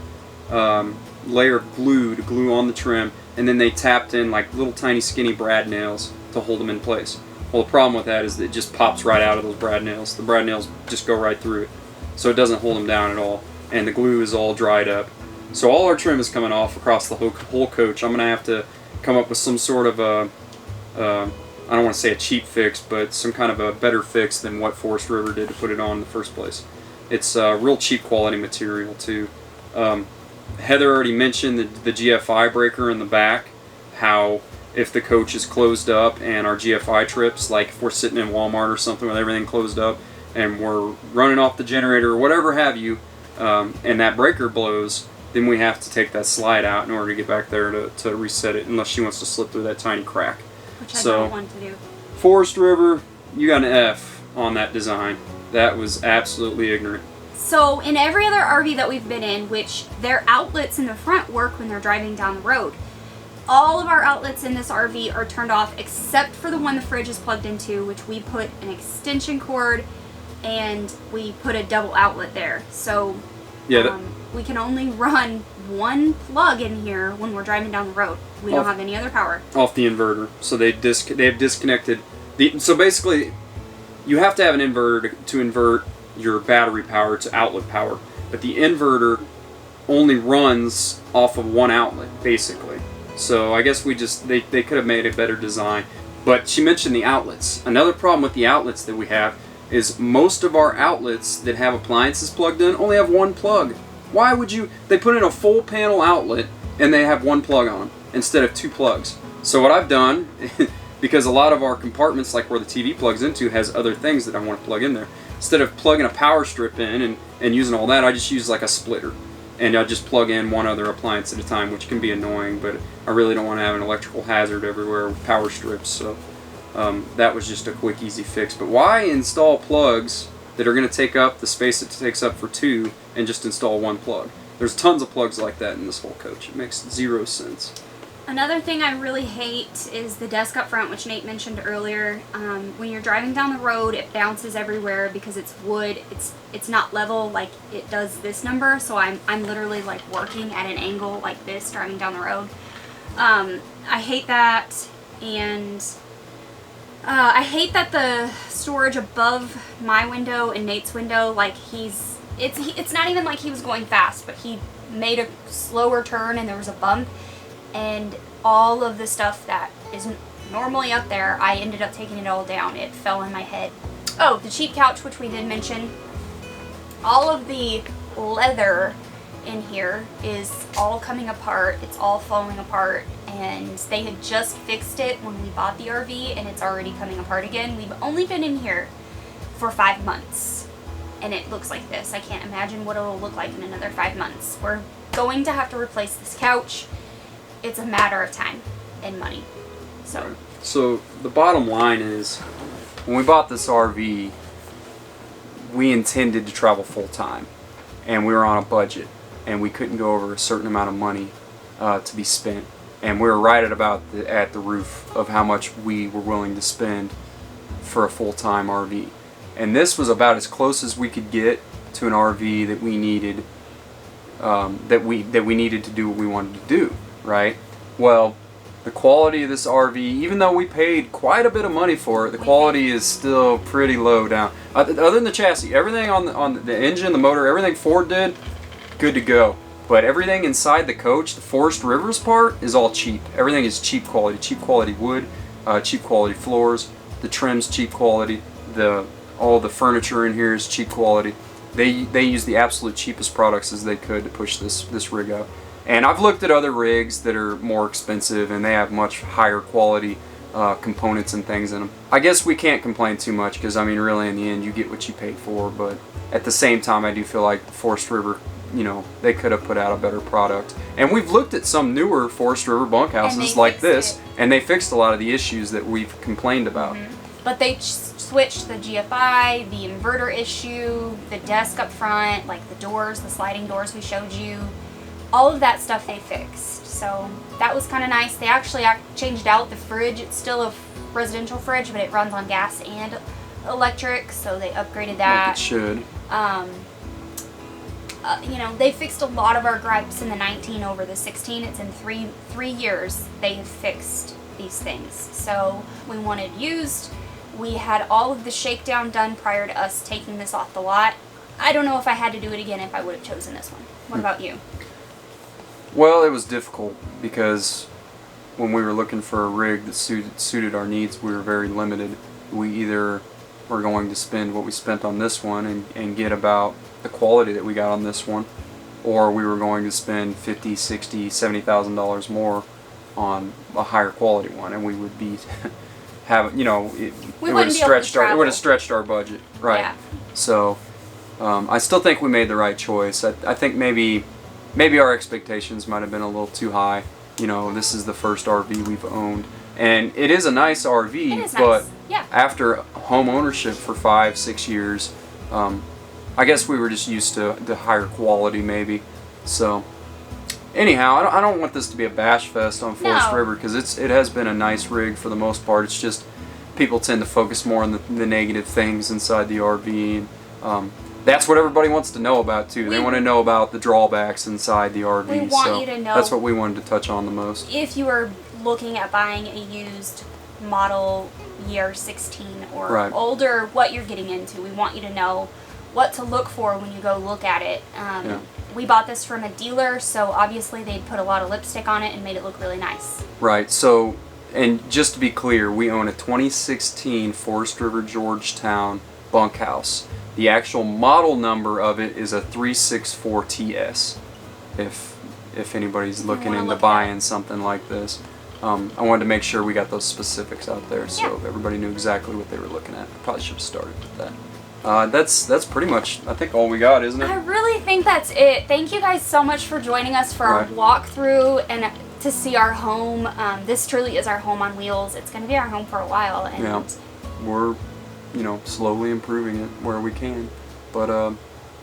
layer of glue to glue on the trim, and then they tapped in like little tiny skinny brad nails to hold them in place. Well, the problem with that is that it just pops right out of those brad nails. The brad nails just go right through it, so it doesn't hold them down at all, and the glue is all dried up. So all our trim is coming off across the whole coach. I'm going to have to come up with some sort of a, I don't want to say a cheap fix, but some kind of a better fix than what Forest River did to put it on in the first place. It's real cheap quality material too. Heather already mentioned the GFI breaker in the back, how if the coach is closed up and our GFI trips, like if we're sitting in Walmart or something with everything closed up and we're running off the generator or whatever have you, and that breaker blows, then we have to take that slide out in order to get back there to reset it, unless she wants to slip through that tiny crack. Which I don't want to do. Forest River, you got an F on that design. That was absolutely ignorant. So in every other RV that we've been in, which their outlets in the front work when they're driving down the road, All of our outlets in this RV are turned off except for the one the fridge is plugged into, which we put an extension cord and we put a double outlet there. So Yeah. we can only run one plug in here when we're driving down the road. We don't have any other power. Off the inverter. So they have disconnected so basically you have to have an inverter to invert your battery power to outlet power. But the inverter only runs off of one outlet, basically. So I guess they could have made a better design. But she mentioned the outlets. Another problem with the outlets that we have is most of our outlets that have appliances plugged in only have one plug. Why would you? They put in a full panel outlet and they have one plug on them instead of two plugs. So what I've done, because a lot of our compartments, like where the TV plugs into, has other things that I want to plug in there. Instead of plugging a power strip in and using all that, I just use like a splitter. And I just plug in one other appliance at a time, which can be annoying, but I really don't want to have an electrical hazard everywhere with power strips. So that was just a quick, easy fix. But why install plugs that are going to take up the space it takes up for two and just install one plug? There's tons of plugs like that in this whole coach. It makes zero sense. Another thing I really hate is the desk up front, which Nate mentioned earlier. When you're driving down the road, it bounces everywhere because it's wood. It's not level like it does this number. So I'm literally like working at an angle like this driving down the road. I hate that, and I hate that the storage above my window and Nate's window, like it's not even like he was going fast, but he made a slower turn and there was a bump. And all of the stuff that is normally up there, I ended up taking it all down. It fell in my head. Oh, the cheap couch, which we did mention. All of the leather in here is all coming apart. It's all falling apart. And they had just fixed it when we bought the RV, and it's already coming apart again. We've only been in here for 5 months. And it looks like this. I can't imagine what it'll look like in another 5 months. We're going to have to replace this couch. It's a matter of time and money. So the bottom line is, when we bought this RV, we intended to travel full time, and we were on a budget, and we couldn't go over a certain amount of money to be spent, and we were right at about at the roof of how much we were willing to spend for a full-time RV, and this was about as close as we could get to an RV that we needed, that we needed to do what we wanted to do. Right? Well, the quality of this RV, even though we paid quite a bit of money for it, the quality is still pretty low down. Other than the chassis, everything on the engine, the motor, everything Ford did, good to go. But everything inside the coach, the Forest Rivers part, is all cheap. Everything is cheap quality wood, cheap quality floors, the trim's cheap quality, all the furniture in here is cheap quality. They use the absolute cheapest products as they could to push this rig out. And I've looked at other rigs that are more expensive and they have much higher quality components and things in them. I guess we can't complain too much because, I mean, really in the end you get what you paid for, but at the same time I do feel like Forest River, you know, they could have put out a better product. And we've looked at some newer Forest River bunkhouses like this, and they fixed a lot of the issues that we've complained about. But they switched the GFI, the inverter issue, the desk up front, like the doors, the sliding doors we showed you. All of that stuff they fixed, so that was kind of nice. They actually changed out the fridge. It's still a residential fridge, but it runs on gas and electric, so they upgraded that. Like it should. You know, they fixed a lot of our gripes in the 19 over the 16. It's in three years they have fixed these things. So we wanted used. We had all of the shakedown done prior to us taking this off the lot. I don't know if I had to do it again if I would have chosen this one. What about you? Well, it was difficult because when we were looking for a rig that suited our needs, we were very limited. We either were going to spend what we spent on this one and get about the quality that we got on this one, or we were going to spend $50,000, $60,000, $70,000 more on a higher quality one, and we would be having, you know, it would have stretched our budget, right? Yeah. So I still think we made the right choice. I think maybe our expectations might have been a little too high. You know, this is the first RV we've owned, and it is a nice RV, but nice. Yeah. After home ownership for 5-6 years, I guess we were just used to the higher quality maybe. So anyhow, I don't want this to be a bash fest on Forest No. River, because it has been a nice rig for the most part. It's just people tend to focus more on the negative things inside the RV. That's what everybody wants to know about too. They want to know about the drawbacks inside the RV. We want so you to know. that's what we wanted to touch on the most. If you are looking at buying a used model year 16 or Right. older, what you're getting into. We want you to know what to look for when you go look at it. Yeah. We bought this from a dealer, so obviously they put a lot of lipstick on it and made it look really nice. Right. So, and just to be clear, we own a 2016 Forest River Georgetown bunkhouse. The actual model number of it is a 364TS. If anybody's looking wanna into look it buying something like this, I wanted to make sure we got those specifics out there, so Yeah. everybody knew exactly what they were looking at. Probably should have started with that. That's pretty much, I think, all we got, isn't it? I really think that's it. Thank you guys so much for joining us for our Right. walkthrough and to see our home. This truly is our home on wheels. It's going to be our home for a while. And Yeah. We're, slowly improving it where we can. But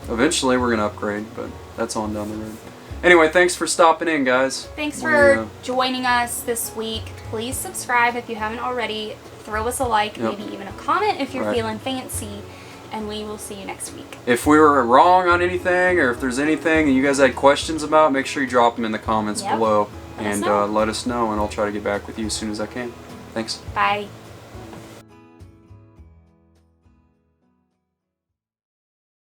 eventually we're going to upgrade, but that's on down the road. Anyway, thanks for stopping in, guys. Thanks for joining us this week. Please subscribe if you haven't already. Throw us a like, Yep. maybe even a comment if you're Right. feeling fancy. And we will see you next week. If we were wrong on anything, or if there's anything that you guys had questions about, make sure you drop them in the comments Yep. below. Let us And know. let us know, and I'll try to get back with you as soon as I can. Thanks. Bye.